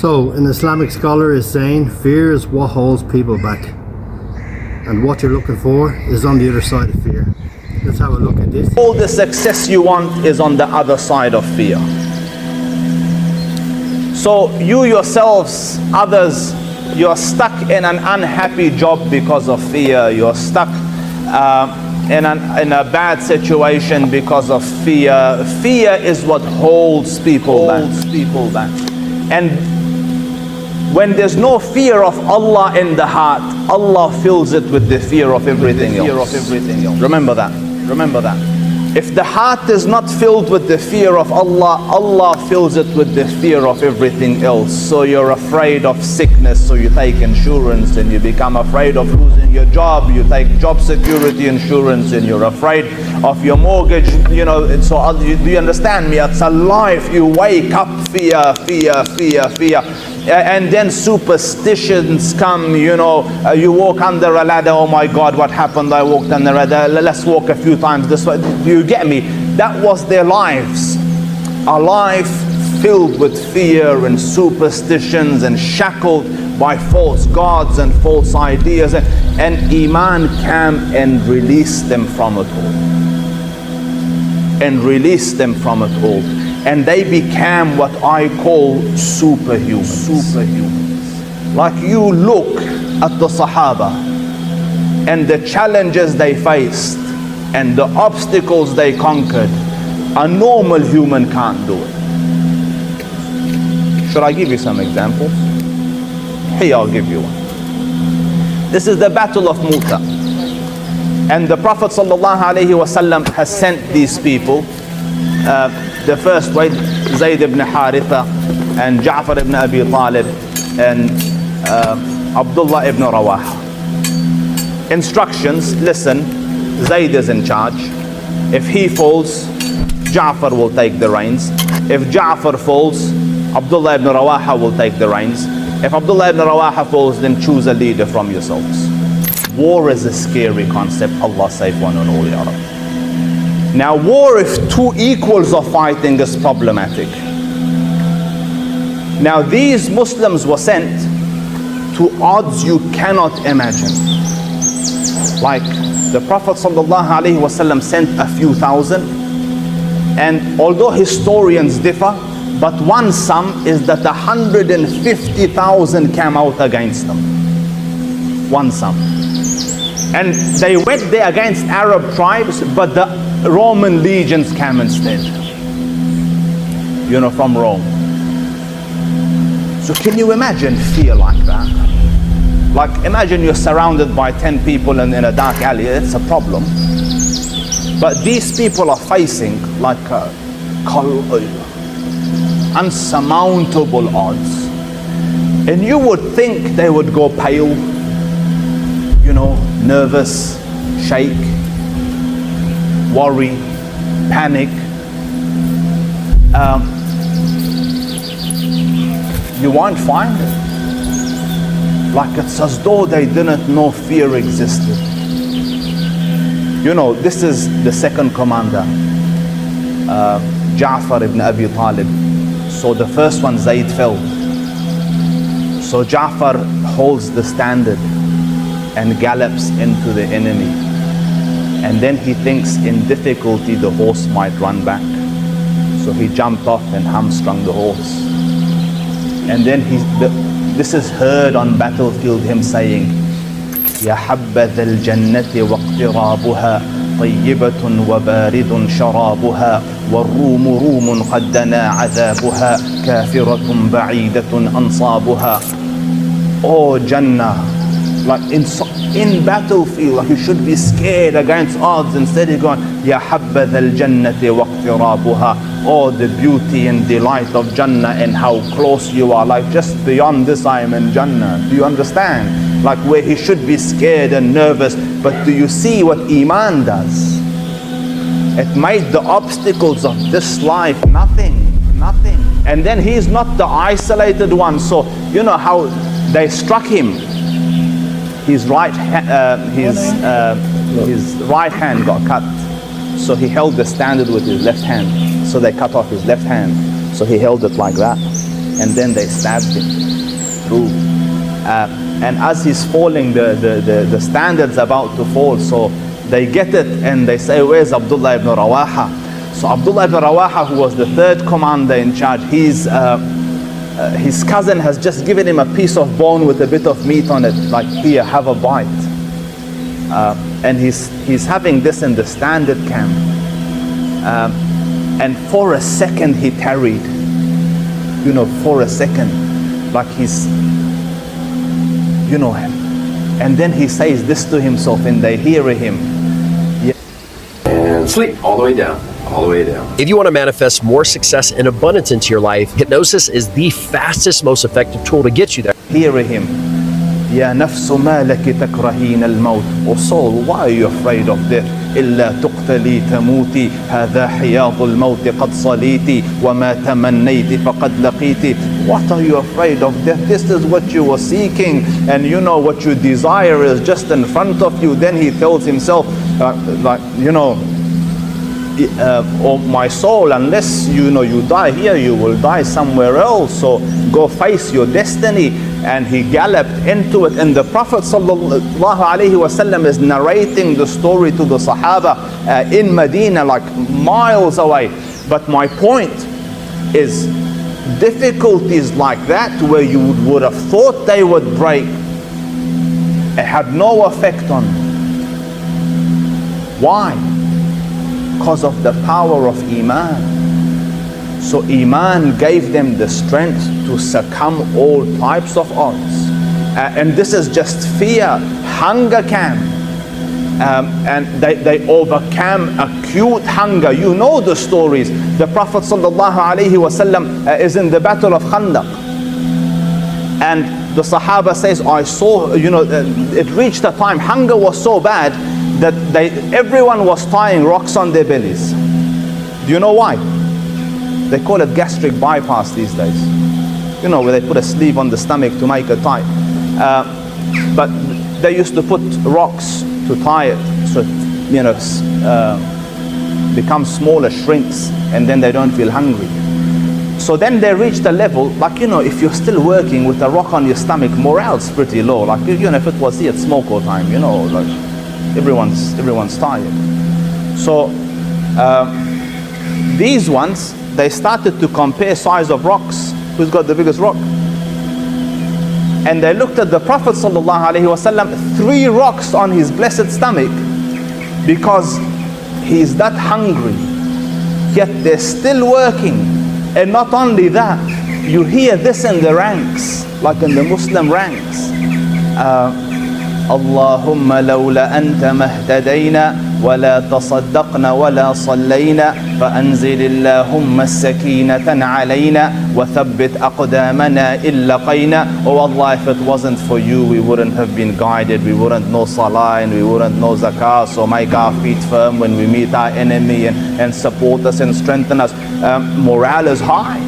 So, an Islamic scholar is saying fear is what holds people back, and what you're looking for is on the other side of fear. Let's have a look at this. All the success you want is on the other side of fear. So you yourselves, others, you're stuck in an unhappy job because of fear. You're stuck in a bad situation because of fear. Fear is what holds people back. And when there's no fear of Allah in the heart, Allah fills it with the fear of everything else. Remember that. If the heart is not filled with the fear of Allah, Allah fills it with the fear of everything else. So you're afraid of sickness, so you take insurance, and you become afraid of losing your job, you take job security insurance, and you're afraid of your mortgage, so do you understand me? It's a life, you wake up fear. And then superstitions come, you walk under a ladder, oh my God, what happened? I walked under a ladder, let's walk a few times this way. Do you get me? That was their lives. A life filled with fear and superstitions and shackled by false gods and false ideas. And Iman came and released them from it all. And they became what I call superhumans. Like you look at the Sahaba and the challenges they faced and the obstacles they conquered, a normal human can't do it. Should I give you some examples? Here, I'll give you one. This is the Battle of Mu'tah. And the Prophet ﷺ has sent these people. The first way, Zayd ibn Haritha and Ja'far ibn Abi Talib and Abdullah ibn Rawaha. Instructions, listen, Zayd is in charge. If he falls, Ja'far will take the reins. If Ja'far falls, Abdullah ibn Rawaha will take the reins. If Abdullah ibn Rawaha falls, then choose a leader from yourselves. War is a scary concept. Allah save one and all, Ya Rabbi. Now war, if two equals are fighting, is problematic. Now these Muslims were sent to odds you cannot imagine. Like the Prophet ﷺ sent a few thousand, and although historians differ, but one sum is that 150,000 came out against them. One sum. And they went there against Arab tribes, but the Roman legions came instead, from Rome. So can you imagine fear like that? Like imagine you're surrounded by 10 people in a dark alley. It's a problem. But these people are facing like unsurmountable odds. And you would think they would go pale, nervous, shake, worry, panic. You won't find it. Like it's as though they didn't know fear existed. This is the second commander, Ja'far ibn Abi Talib. So the first one, Zayd, fell. So Ja'far holds the standard and gallops into the enemy. And then he thinks in difficulty the horse might run back. So he jumped off and hamstrung the horse. And then this is heard on battlefield, him saying, يا حبذا الجنة واقترابها طيبة وبارد شرابها والروم روم قد دنا عذابها كافرة بعيدة أنصابها. Oh Jannah, like in battlefield, like you should be scared against odds. Instead you're going, يا حبذا الجنة واقترابها. Oh, the beauty and delight of Jannah and how close you are. Like just beyond this I am in Jannah. Do you understand? Like where he should be scared and nervous. But do you see what Iman does? It made the obstacles of this life nothing. And then he's not the isolated one. So you know how they struck him. His right hand got cut. So he held the standard with his left hand. So they cut off his left hand. So he held it like that. and then they stabbed him through. And as he's falling, the standard's about to fall, so they get it and they say, where's Abdullah ibn Rawaha? So Abdullah ibn Rawaha, who was the third commander in charge, his cousin has just given him a piece of bone with a bit of meat on it, like, here, have a bite. And he's having this in the standard camp. And for a second he tarried, for a second, like he's, and then he says this to himself, and they hear him. And sleep all the way down. All the way down. If you want to manifest more success and abundance into your life, hypnosis is the fastest, most effective tool to get you there. Hear him. Ya nafsu ma laki takraheen al-maut. Oh soul, why are you afraid of death? إلا تقتلي تموتي هذا حياض الموت قد صليتي وما تمنيت فقد لقيتي. What are you afraid of death? This is what you were seeking, and what you desire is just in front of you. Then he tells himself, oh my soul, unless you die here, you will die somewhere else, so go face your destiny. And he galloped into it, and the Prophet ﷺ is narrating the story to the Sahaba in Medina, like miles away. But my point is, difficulties like that, where you would have thought they would break, it had no effect on them. Why? Because of the power of Iman. So Iman gave them the strength to succumb all types of odds. And this is just fear. Hunger came. And they overcame acute hunger. You know the stories. The Prophet ﷺ is in the Battle of Khandaq. And the Sahaba says, I saw, it reached a time, hunger was so bad that everyone was tying rocks on their bellies. Do you know why? They call it gastric bypass these days. Where they put a sleeve on the stomach to make it tight. But they used to put rocks to tie it, so it becomes smaller, shrinks, and then they don't feel hungry. So then they reached a level, like, if you're still working with a rock on your stomach, morale's pretty low. Like, if it was here at smoker time, like everyone's tired. So these ones, they started to compare size of rocks. Who's got the biggest rock? And they looked at the Prophet ﷺ, 3 rocks on his blessed stomach, because he's that hungry. Yet they're still working. And not only that, you hear this in the ranks, like in the Muslim ranks. اللهم لولا أنت ما اهتدينا ولا تصدقنا ولا صلينا فأنزل اللهم السكينة علينا وثبت أقدامنا إن لقينا. Oh Allah, if it wasn't for you, we wouldn't have been guided. We wouldn't know salah and we wouldn't know zakah. So make our feet firm when we meet our enemy, and support us and strengthen us. Morale is high.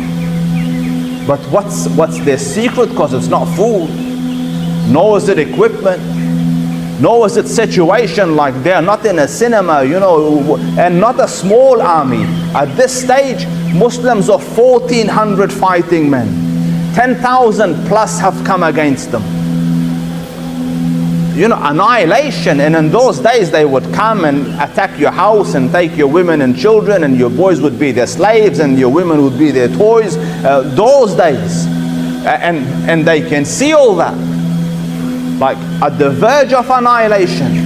But what's their secret? Because it's not food, nor is it equipment, nor is it situation, like they are not in a cinema, and not a small army. At this stage, Muslims are 1,400 fighting men. 10,000 plus have come against them. Annihilation. And in those days, they would come and attack your house and take your women and children, and your boys would be their slaves and your women would be their toys. Those days. And they can see all that. Like at the verge of annihilation,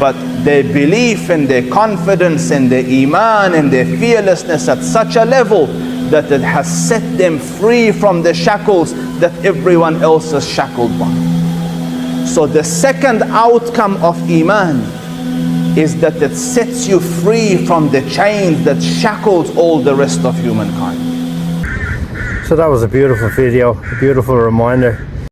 but their belief and their confidence and their iman and their fearlessness at such a level that it has set them free from the shackles that everyone else is shackled by. So the second outcome of iman is that it sets you free from the chains that shackles all the rest of humankind. So that was a beautiful video, a beautiful reminder